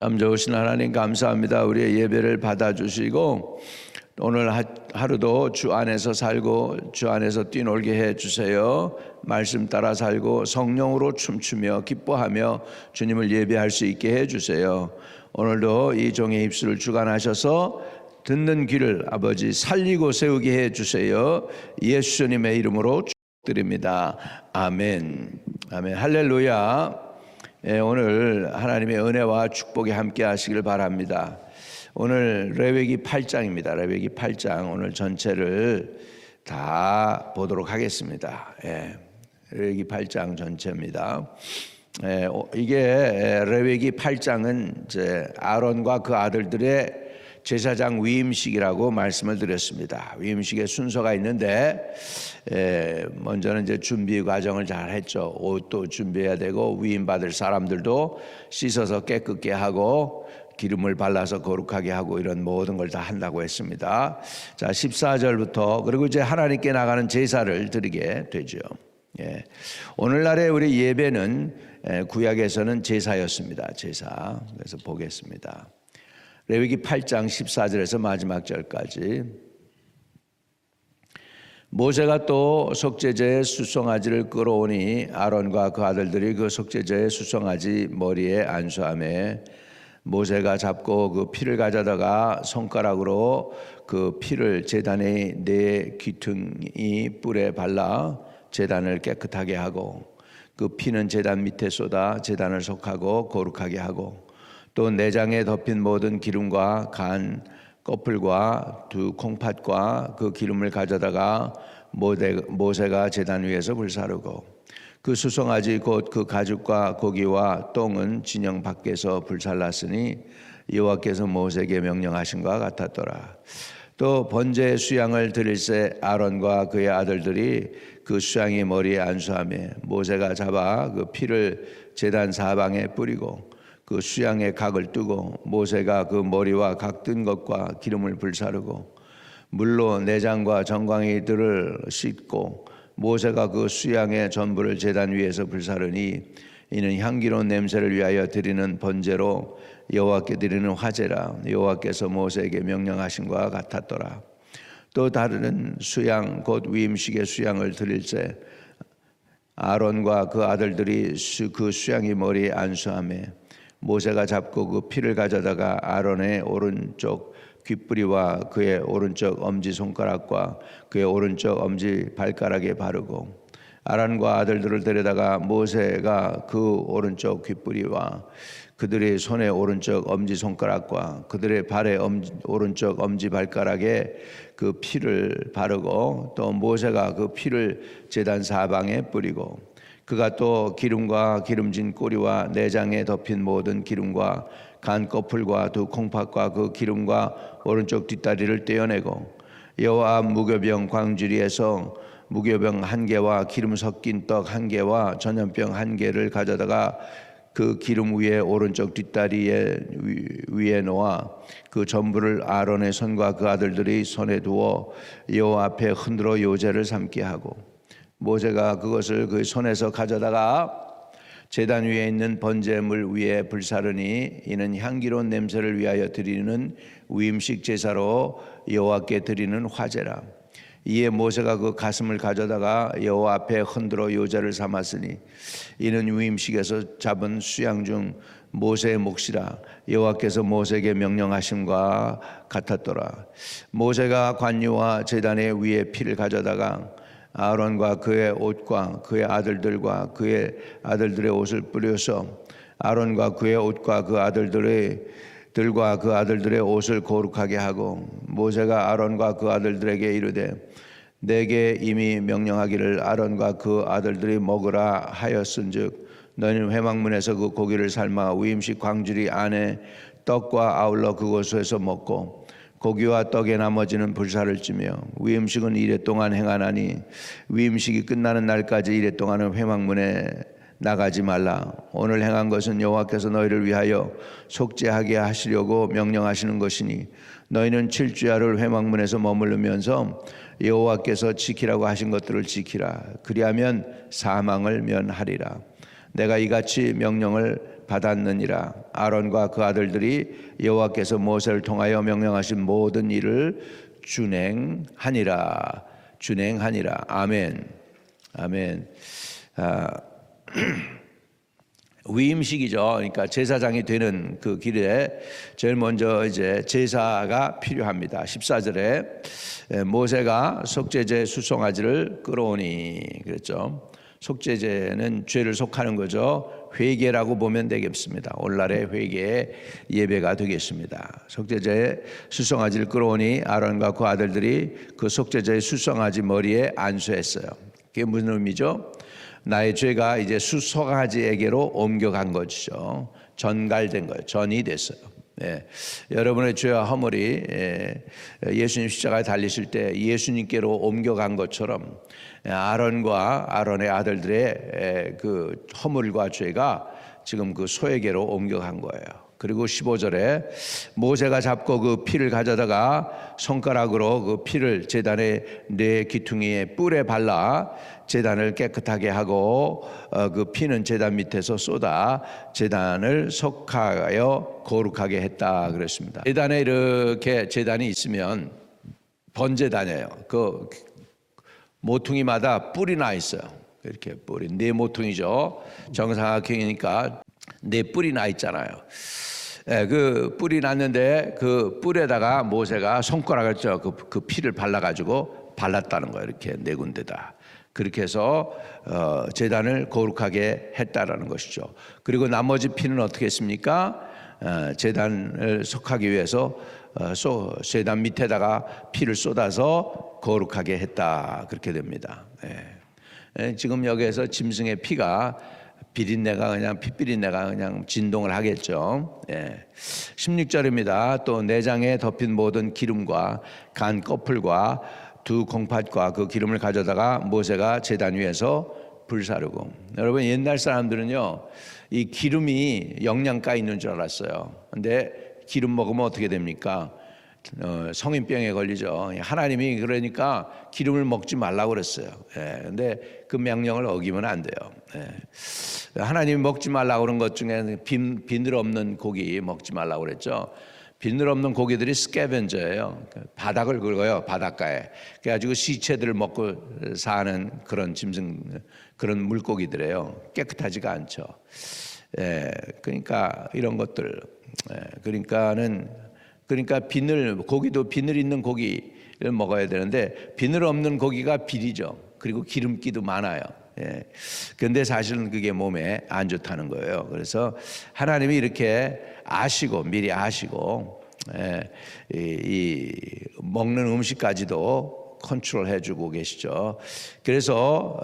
참 좋으신 하나님 감사합니다. 우리의 예배를 받아주시고 오늘 하루도 주 안에서 살고 주 안에서 뛰놀게 해주세요. 말씀 따라 살고 성령으로 춤추며 기뻐하며 주님을 예배할 수 있게 해주세요. 오늘도 이 종의 입술을 주관하셔서 듣는 귀를 아버지 살리고 세우게 해주세요. 예수님의 이름으로 축복드립니다. 아멘. 아멘. 할렐루야. 오늘 하나님의 은혜와 축복이 함께 하시길 바랍니다. 오늘 레위기 8장입니다. 레위기 8장 오늘 전체를 다 보도록 하겠습니다. 레위기 8장 전체입니다. 이게 레위기 8장은 이제 아론과 그 아들들의 제사장 위임식이라고 말씀을 드렸습니다. 위임식의 순서가 있는데 먼저는 이제 준비 과정을 잘 했죠. 옷도 준비해야 되고 위임 받을 사람들도 씻어서 깨끗게 하고 기름을 발라서 거룩하게 하고 이런 모든 걸 다 한다고 했습니다. 자, 14절부터 그리고 이제 하나님께 나가는 제사를 드리게 되죠. 오늘날의 우리 예배는 구약에서는 제사였습니다. 제사. 그래서 보겠습니다. 레위기 8장 14절에서 마지막 절까지. 모세가 또 속죄제의 수송아지를 끌어오니 아론과 그 아들들이 그 속죄제의 수송아지 머리에 안수하며 모세가 잡고 그 피를 가져다가 손가락으로 그 피를 제단의 네 귀퉁이 뿔에 발라 제단을 깨끗하게 하고 그 피는 제단 밑에 쏟아 제단을 속하고 거룩하게 하고 또 내장에 덮인 모든 기름과 간 꺼풀과 두 콩팥과 그 기름을 가져다가 모세가 제단 위에서 불사르고 그 수송아지 곧 그 가죽과 고기와 똥은 진영 밖에서 불살랐으니 여호와께서 모세에게 명령하신 것 같았더라. 또 번제 수양을 드릴새 아론과 그의 아들들이 그 수양의 머리에 안수하며 모세가 잡아 그 피를 제단 사방에 뿌리고 그 수양의 각을 뜨고 모세가 그 머리와 각 뜬 것과 기름을 불사르고 물로 내장과 정강이들을 씻고 모세가 그 수양의 전부를 제단 위에서 불사르니 이는 향기로운 냄새를 위하여 드리는 번제로 여호와께 드리는 화제라. 여호와께서 모세에게 명령하신 것과 같았더라. 또 다른 수양 곧 위임식의 수양을 드릴새 아론과 그 아들들이 그 수양의 머리에 안수하며 모세가 잡고 그 피를 가져다가 아론의 오른쪽 귓뿌리와 그의 오른쪽 엄지손가락과 그의 오른쪽 엄지 발가락에 바르고 아론과 아들들을 데려다가 모세가 그 오른쪽 귓뿌리와 그들의 손의 오른쪽 엄지손가락과 그들의 발의 오른쪽 엄지 발가락에 그 피를 바르고 또 모세가 그 피를 제단 사방에 뿌리고 그가 또 기름과 기름진 꼬리와 내장에 덮인 모든 기름과 간 꺼풀과 두 콩팥과 그 기름과 오른쪽 뒷다리를 떼어내고 여호와 앞 무교병 광주리에서 무교병 한 개와 기름 섞인 떡 한 개와 전염병 한 개를 가져다가 그 기름 위에 오른쪽 뒷다리 위에 놓아 그 전부를 아론의 손과 그 아들들이 손에 두어 여호와 앞에 흔들어 요제를 삼게 하고 모세가 그것을 그 손에서 가져다가 제단 위에 있는 번제물 위에 불사르니 이는 향기로운 냄새를 위하여 드리는 위임식 제사로 여호와께 드리는 화제라. 이에 모세가 그 가슴을 가져다가 여호와 앞에 흔들어 요제를 삼았으니 이는 위임식에서 잡은 수양 중 모세의 몫이라. 여호와께서 모세에게 명령하심과 같았더라. 모세가 관유와 제단의 위에 피를 가져다가 아론과 그의 옷과 그의 아들들과 그의 아들들의 옷을 뿌려서 아론과 그의 옷과 그 아들들의 옷을 거룩하게 하고 모세가 아론과 그 아들들에게 이르되 내게 이미 명령하기를 아론과 그 아들들이 먹으라 하였은즉 너희는 회막문에서 그 고기를 삶아 위임식 광주리 안에 떡과 아울러 그곳에서 먹고 고기와 떡의 나머지는 불사를 찌며 위임식은 이레 동안 행하나니 위임식이 끝나는 날까지 이레 동안은 회막문에 나가지 말라. 오늘 행한 것은 여호와께서 너희를 위하여 속죄하게 하시려고 명령하시는 것이니 너희는 7주야를 회막문에서 머무르면서 여호와께서 지키라고 하신 것들을 지키라. 그리하면 사망을 면하리라. 내가 이같이 명령을 받았느니라. 아론과 그 아들들이 여호와께서 모세를 통하여 명령하신 모든 일을 준행하니라. 아멘. 위임식이죠. 그러니까 제사장이 되는 그 길에 제일 먼저 이제 제사가 필요합니다. 14절에 모세가 속죄제 수송아지를 끌어오니 그랬죠. 속죄제는 죄를 속하는 거죠. 회개라고 보면 되겠습니다. 오늘날의 회개의 예배가 되겠습니다. 속죄제에 수송아지를 끌어오니 아론과 그 아들들이 그 속죄제의 수송아지 머리에 안수했어요. 그게 무슨 의미죠? 나의 죄가 이제 수송아지에게로 옮겨간 것이죠. 전갈된 거예요. 전이 됐어요. 여러분의 죄와 허물이 예수님 십자가에 달리실 때 예수님께로 옮겨간 것처럼 아론과 아론의 아들들의 그 허물과 죄가 지금 그 소에게로 옮겨간 거예요. 그리고 15절에 모세가 잡고 그 피를 가져다가 손가락으로 그 피를 제단의 네 귀퉁이에 뿔에 발라 제단을 깨끗하게 하고 그 피는 제단 밑에서 쏟아 제단을 속하여 거룩하게 했다 그랬습니다. 제단에 이렇게 제단이 있으면 번제단이에요. 그 모퉁이마다 뿔이 나 있어요. 이렇게 뿔이 네 모퉁이죠. 정사각형이니까 네 뿔이 나 있잖아요. 그 뿔이 났는데 그 뿔에다가 모세가 손가락을 그 피를 발라가지고 발랐다는 거예요. 이렇게 네 군데다. 그렇게 해서 제단을 거룩하게 했다라는 것이죠. 그리고 나머지 피는 어떻게 했습니까? 제단을 속하기 위해서 제단 밑에다가 피를 쏟아서 거룩하게 했다. 그렇게 됩니다. 지금 여기에서 짐승의 피가 비린내가 그냥 핏비린내가 그냥 진동을 하겠죠. 16절입니다. 또 내장에 덮인 모든 기름과 간 껍풀과 두 콩팥과 그 기름을 가져다가 모세가 제단 위에서 불사르고. 여러분 옛날 사람들은요 이 기름이 영양가 있는 줄 알았어요. 근데 기름 먹으면 어떻게 됩니까? 성인병에 걸리죠. 하나님이 그러니까 기름을 먹지 말라고 그랬어요. 근데 그 명령을 어기면 안 돼요. 하나님이 먹지 말라고 그런 것 중에 비늘 없는 고기 먹지 말라고 그랬죠. 비늘 없는 고기들이 스캐벤저예요. 바닥을 긁어요, 바닷가에. 그래가지고 시체들을 먹고 사는 그런 짐승, 그런 물고기들이에요. 깨끗하지가 않죠. 그러니까 이런 것들, 그러니까 고기도 비늘 있는 고기를 먹어야 되는데 비늘 없는 고기가 비리죠. 그리고 기름기도 많아요. 그런데 사실은 그게 몸에 안 좋다는 거예요. 그래서 하나님이 이렇게 미리 아시고 이 먹는 음식까지도 컨트롤해 주고 계시죠. 그래서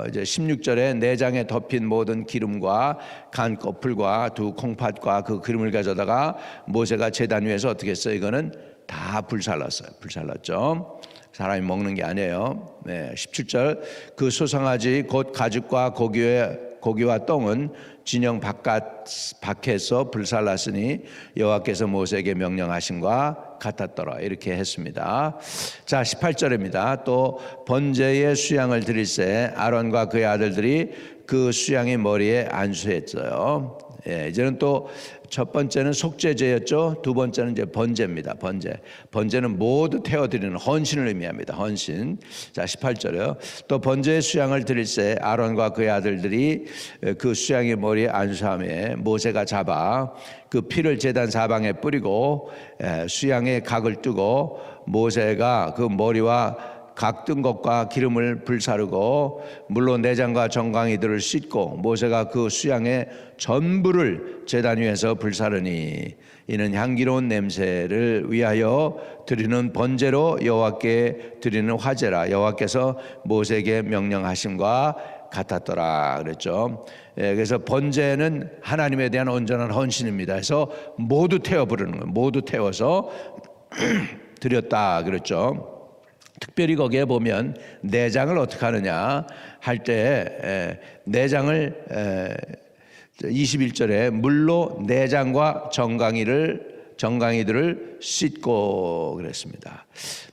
이제 16절에 내장에 덮인 모든 기름과 간 껍풀과 두 콩팥과 그 기름을 가져다가 모세가 제단 위에서 어떻게 했어요? 이거는 다 불살랐죠. 사람이 먹는 게 아니에요. 17절 그 소송아지 곧 가죽과 고기와 똥은 진영 밖에서 불살랐으니 여호와께서 모세에게 명령하신과 같았더라. 이렇게 했습니다. 자 18절입니다. 또 번제의 수양을 드릴새 아론과 그의 아들들이 그 수양의 머리에 안수했어요. 이제는 또 첫 번째는 속죄제였죠. 두 번째는 이제 번제입니다. 번제는 모두 태워드리는 헌신을 의미합니다. 헌신. 자 18절에요. 또 번제의 수양을 드릴새 아론과 그의 아들들이 그 수양의 머리에 안수하며 모세가 잡아 그 피를 제단 사방에 뿌리고 수양의 각을 뜨고 모세가 그 머리와 각 뜬 것과 기름을 불사르고 물로 내장과 정강이들을 씻고 모세가 그 수양의 전부를 제단 위에서 불사르니 이는 향기로운 냄새를 위하여 드리는 번제로 여호와께 드리는 화제라. 여호와께서 모세에게 명령하심과 같았더라 그랬죠. 그래서 번제는 하나님에 대한 온전한 헌신입니다. 그래서 모두 태워 부르는 거예요. 모두 태워서 드렸다 그랬죠. 특별히 거기에 보면 내장을 어떻게 하느냐 할 때 내장을 21절에 물로 내장과 정강이들을 씻고 그랬습니다.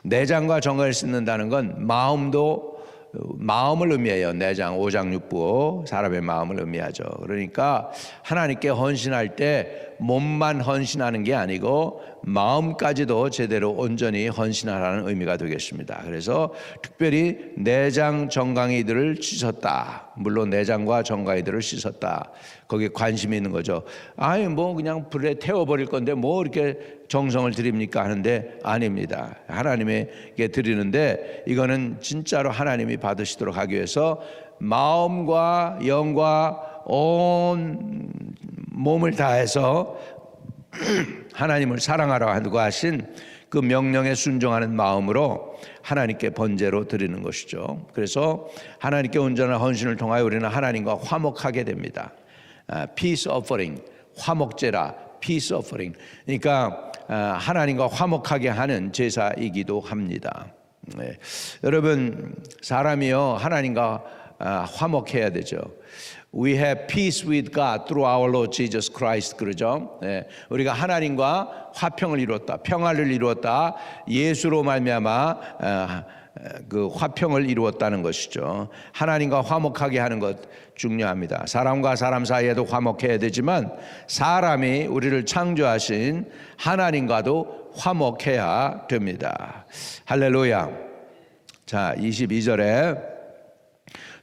내장과 정강이를 씻는다는 건 마음도 마음을 의미해요. 내장, 오장육부, 사람의 마음을 의미하죠. 그러니까 하나님께 헌신할 때 몸만 헌신하는 게 아니고 마음까지도 제대로 온전히 헌신하라는 의미가 되겠습니다. 그래서 특별히 내장 정강이들을 씻었다. 물론 내장과 정강이들을 씻었다. 거기에 관심이 있는 거죠. 아니 뭐 그냥 불에 태워버릴 건데 뭐 이렇게 정성을 드립니까 하는데 아닙니다. 하나님에게 드리는데 이거는 진짜로 하나님이 받으시도록 하기 위해서 마음과 영과 온 몸을 다해서 하나님을 사랑하라고 하신 그 명령에 순종하는 마음으로 하나님께 번제로 드리는 것이죠. 그래서 하나님께 온전한 헌신을 통하여 우리는 하나님과 화목하게 됩니다. Peace offering, 화목제라, peace offering. 그러니까 하나님과 화목하게 하는 제사이기도 합니다. 네. 여러분 사람이요 하나님과 화목해야 되죠. We have peace with God through our Lord Jesus Christ. 그러죠. 네. 우리가 하나님과 화평을 이루었다, 평화를 이루었다. 예수로 말미암아 그 화평을 이루었다는 것이죠. 하나님과 화목하게 하는 것 중요합니다. 사람과 사람 사이에도 화목해야 되지만 사람이 우리를 창조하신 하나님과도 화목해야 됩니다. 할렐루야. 자, 22절에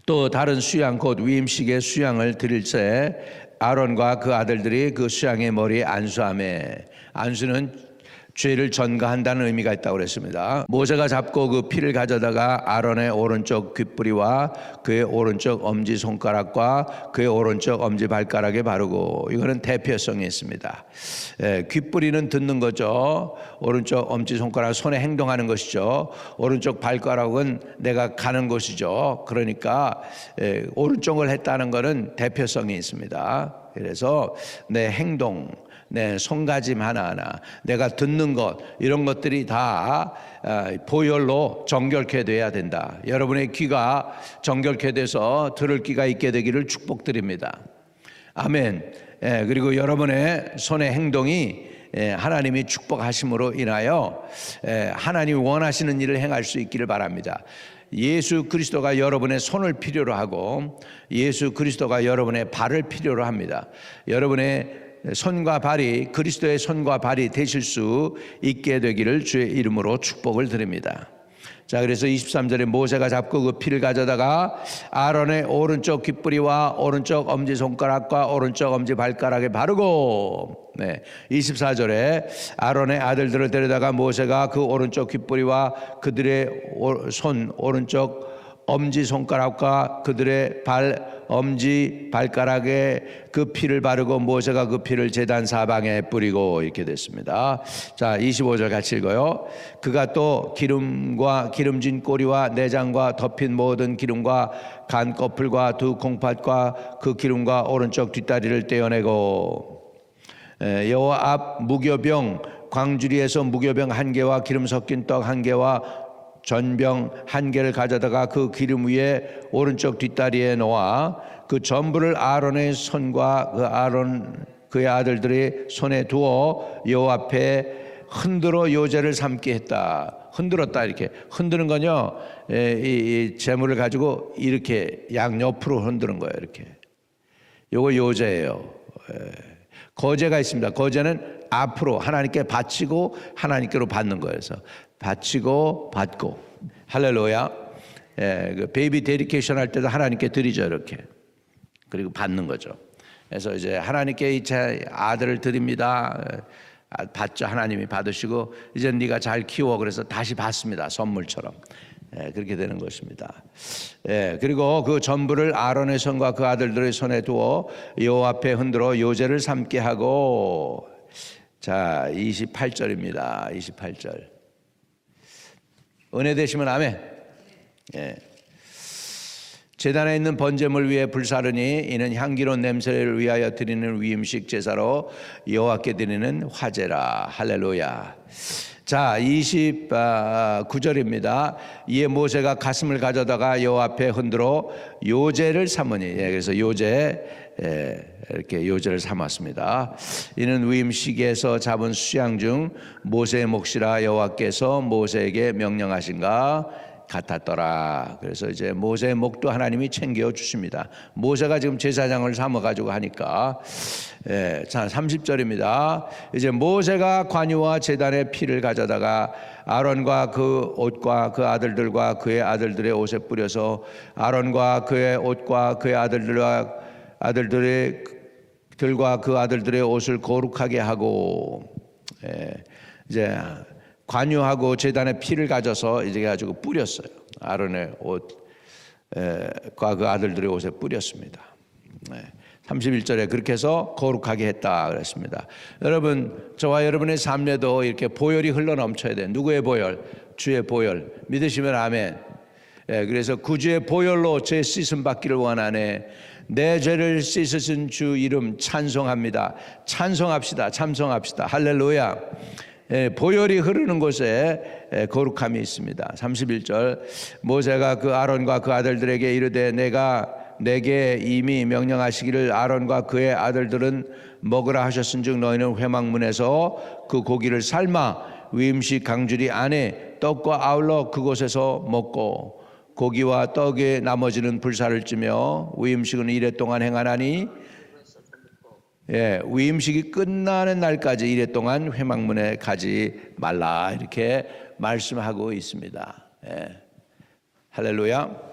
또 다른 수양 곧 위임식의 수양을 드릴 때 아론과 그 아들들이 그 수양의 머리에 안수하매, 안수는 죄를 전가한다는 의미가 있다고 그랬습니다. 모세가 잡고 그 피를 가져다가 아론의 오른쪽 귓뿌리와 그의 오른쪽 엄지손가락과 그의 오른쪽 엄지발가락에 바르고, 이거는 대표성이 있습니다. 귓뿌리는 듣는 거죠. 오른쪽 엄지손가락 손에 행동하는 것이죠. 오른쪽 발가락은 내가 가는 것이죠. 그러니까 오른쪽을 했다는 것은 대표성이 있습니다. 그래서 내 행동, 내 손가짐 하나하나, 내가 듣는 것, 이런 것들이 다 보혈로 정결케 돼야 된다. 여러분의 귀가 정결케 돼서 들을 귀가 있게 되기를 축복드립니다. 아멘. 그리고 여러분의 손의 행동이 하나님이 축복하심으로 인하여 하나님이 원하시는 일을 행할 수 있기를 바랍니다. 예수 그리스도가 여러분의 손을 필요로 하고 예수 그리스도가 여러분의 발을 필요로 합니다. 여러분의 손과 발이 그리스도의 손과 발이 되실 수 있게 되기를 주의 이름으로 축복을 드립니다. 자, 그래서 23절에 모세가 잡고 그 피를 가져다가 아론의 오른쪽 귓뿌리와 오른쪽 엄지손가락과 오른쪽 엄지발가락에 바르고, 24절에 아론의 아들들을 데려다가 모세가 그 오른쪽 귓뿌리와 그들의 손 오른쪽 엄지손가락과 그들의 엄지 발가락에 그 피를 바르고 모세가 그 피를 제단 사방에 뿌리고, 이렇게 됐습니다. 자, 25절 같이 읽어요. 그가 또 기름과 기름진 꼬리와 내장과 덮인 모든 기름과 간 거풀과 두 콩팥과 그 기름과 오른쪽 뒷다리를 떼어내고, 여호와 앞 무교병 광주리에서 무교병 한 개와 기름 섞인 떡 한 개와 전병 한 개를 가져다가 그 기름 위에 오른쪽 뒷다리에 놓아 그 전부를 아론의 손과 그의 아들들의 손에 두어 여호와 앞에 흔들어 요제를 삼게 했다. 흔들었다. 이렇게 흔드는 건요, 이 재물을 가지고 이렇게 양옆으로 흔드는 거예요. 이렇게. 요거 요제예요. 거제가 있습니다. 거제는 앞으로 하나님께 바치고 하나님께로 받는 거예요. 그래서 바치고 받고. 할렐루야. 그 베이비 데디케이션 할 때도 하나님께 드리죠. 이렇게. 그리고 받는 거죠. 그래서 이제 하나님께 제 아들을 드립니다. 받죠. 하나님이 받으시고 이제 네가 잘 키워. 그래서 다시 받습니다. 선물처럼. 그렇게 되는 것입니다. 그리고 그 전부를 아론의 손과 그 아들들의 손에 두어 여호와 앞에 흔들어 요제를 삼게 하고. 자, 28절입니다. 28절. 은혜 되시면 아멘. 제단에 있는 번제물 위에 불사르니 이는 향기로운 냄새를 위하여 드리는 위임식 제사로 여호와께 드리는 화제라. 할렐루야. 자, 29절입니다. 이에 모세가 가슴을 가져다가 여호와 앞에 흔들어 요제를 삼으니, 그래서 요제, 이렇게 요제를 삼았습니다. 이는 위임식에서 잡은 수양 중 모세의 몫이라 여호와께서 모세에게 명령하신가. 같았더라. 그래서 이제 모세의 목도 하나님이 챙겨 주십니다. 모세가 지금 제사장을 삼아 가지고 하니까. 자, 30절입니다. 이제 모세가 관유와 제단의 피를 가져다가 아론과 그 옷과 그 아들들과 그의 아들들의 옷에 뿌려서 아론과 그의 옷과 그의 아들들과 그 아들들의 옷을 거룩하게 하고, 이제 관유하고 제단의 피를 가져서 이제 가지고 뿌렸어요. 아론의 옷과 그 아들들의 옷에 뿌렸습니다. 31절에 그렇게 해서 거룩하게 했다 그랬습니다. 여러분, 저와 여러분의 삶에도 이렇게 보혈이 흘러 넘쳐야 돼요. 누구의 보혈? 주의 보혈. 믿으시면 아멘. 그래서 구주의 보혈로 죄 씻음 받기를 원하네. 내 죄를 씻으신 주 이름 찬송합니다. 찬송합시다. 할렐루야. 보혈이 흐르는 곳에 거룩함이 있습니다. 31절 모세가 그 아론과 그 아들들에게 이르되 내가 내게 이미 명령하시기를 아론과 그의 아들들은 먹으라 하셨은즉 너희는 회막문에서 그 고기를 삶아 위임식 강주리 안에 떡과 아울러 그곳에서 먹고 고기와 떡의 나머지는 불사를 찌며 위임식은 이레 동안 행하나니 위임식이 끝나는 날까지 이레 동안 회막문에 가지 말라 이렇게 말씀하고 있습니다. 할렐루야.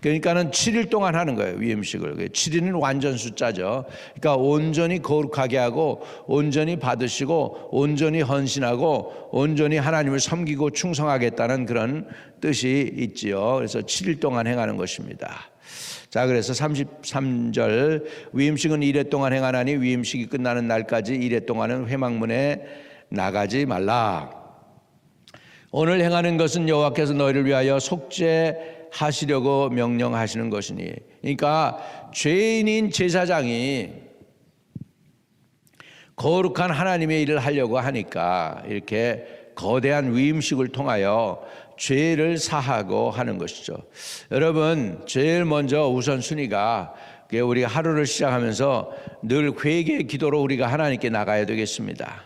그러니까는 7일 동안 하는 거예요. 위임식을. 7일은 완전 숫자죠. 그러니까 온전히 거룩하게 하고 온전히 받으시고 온전히 헌신하고 온전히 하나님을 섬기고 충성하겠다는 그런 뜻이 있지요. 그래서 7일 동안 행하는 것입니다. 자, 그래서 33절 위임식은 이레 동안 행하나니 위임식이 끝나는 날까지 이레 동안은 회막문에 나가지 말라. 오늘 행하는 것은 여호와께서 너희를 위하여 속죄하시려고 명령하시는 것이니. 그러니까 죄인인 제사장이 거룩한 하나님의 일을 하려고 하니까 이렇게 거대한 위임식을 통하여 죄를 사하고 하는 것이죠. 여러분, 제일 먼저 우선순위가 우리가 하루를 시작하면서 늘 회개의 기도로 우리가 하나님께 나가야 되겠습니다.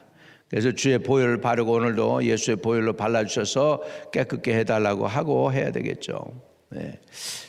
그래서 주의 보혈을 바르고 오늘도 예수의 보혈로 발라주셔서 깨끗게 해달라고 하고 해야 되겠죠.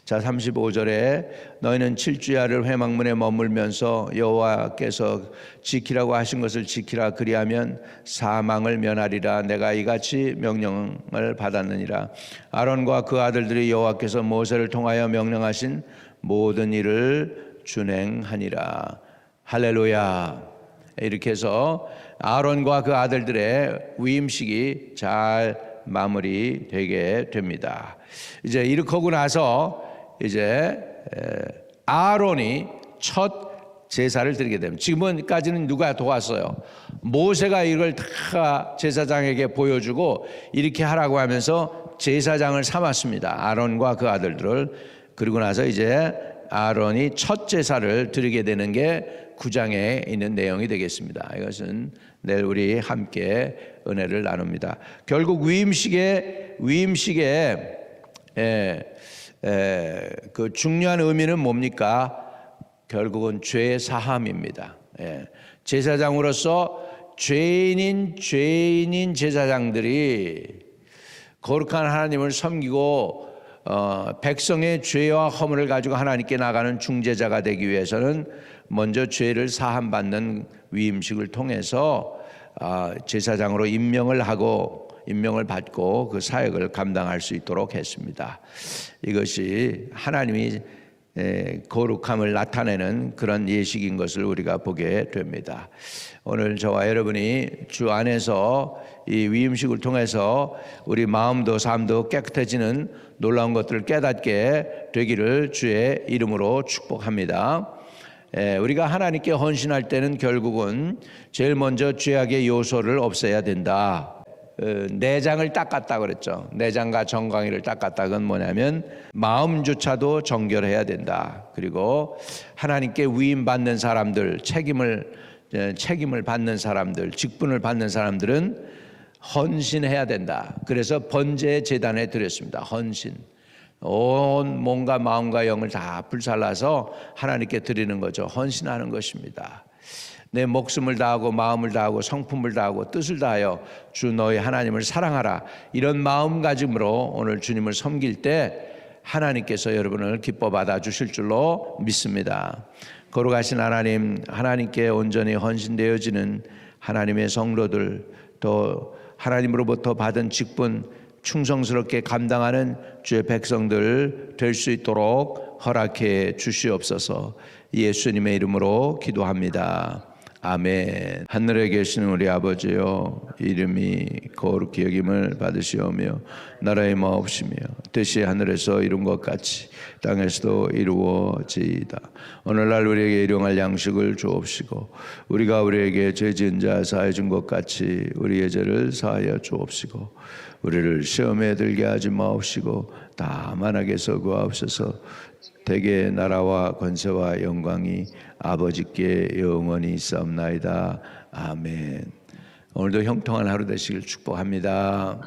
자, 35절에 너희는 7주야를 회막문에 머물면서 여호와께서 지키라고 하신 것을 지키라. 그리하면 사망을 면하리라. 내가 이같이 명령을 받았느니라. 아론과 그 아들들이 여호와께서 모세를 통하여 명령하신 모든 일을 준행하니라. 할렐루야. 이렇게 해서 아론과 그 아들들의 위임식이 잘 마무리되게 됩니다. 이제 이렇게 하고 나서 이제 아론이 첫 제사를 드리게 됩니다. 지금까지는 누가 도왔어요? 모세가 이걸 다 제사장에게 보여주고 이렇게 하라고 하면서 제사장을 삼았습니다. 아론과 그 아들들을. 그리고 나서 이제 아론이 첫 제사를 드리게 되는 게 9장에 있는 내용이 되겠습니다. 이것은 내일 우리 함께 은혜를 나눕니다. 결국 위임식의 그 중요한 의미는 뭡니까? 결국은 죄 사함입니다. 제사장으로서 죄인인 제사장들이 거룩한 하나님을 섬기고 백성의 죄와 허물을 가지고 하나님께 나가는 중재자가 되기 위해서는 먼저 죄를 사함받는 위임식을 통해서 제사장으로 임명을 받고 그 사역을 감당할 수 있도록 했습니다. 이것이 하나님이 거룩함을 나타내는 그런 예식인 것을 우리가 보게 됩니다. 오늘 저와 여러분이 주 안에서 이 위임식을 통해서 우리 마음도 삶도 깨끗해지는 놀라운 것들을 깨닫게 되기를 주의 이름으로 축복합니다. 우리가 하나님께 헌신할 때는 결국은 제일 먼저 죄악의 요소를 없애야 된다. 내장을 닦았다 그랬죠. 내장과 정강이를 닦았다. 그건 뭐냐면 마음조차도 정결해야 된다. 그리고 하나님께 위임받는 사람들, 책임을 받는 사람들, 직분을 받는 사람들은 헌신해야 된다. 그래서 번제 제단에 드렸습니다. 헌신. 온 몸과 마음과 영을 다 불살라서 하나님께 드리는 거죠. 헌신하는 것입니다. 내 목숨을 다하고 마음을 다하고 성품을 다하고 뜻을 다하여 주 너희 하나님을 사랑하라. 이런 마음가짐으로 오늘 주님을 섬길 때 하나님께서 여러분을 기뻐 받아주실 줄로 믿습니다. 거룩하신 하나님, 하나님께 온전히 헌신되어지는 하나님의 성도들, 또 하나님으로부터 받은 직분 충성스럽게 감당하는 주의 백성들 될 수 있도록 허락해 주시옵소서. 예수님의 이름으로 기도합니다. 아멘. 하늘에 계시는 우리 아버지여, 이름이 거룩히 여김을 받으시오며 나라의 마옵시며 뜻이 하늘에서 이룬 것 같이 땅에서도 이루어지이다. 오늘날 우리에게 일용할 양식을 주옵시고 우리가 우리에게 죄 지은 자 사하여 준 것 같이 우리의 죄를 사하여 주옵시고 우리를 시험에 들게 하지 마옵시고 다만 악에서 구하옵소서. 대개 나라와 권세와 영광이 아버지께 영원히 있사옵나이다. 아멘. 오늘도 형통한 하루 되시길 축복합니다.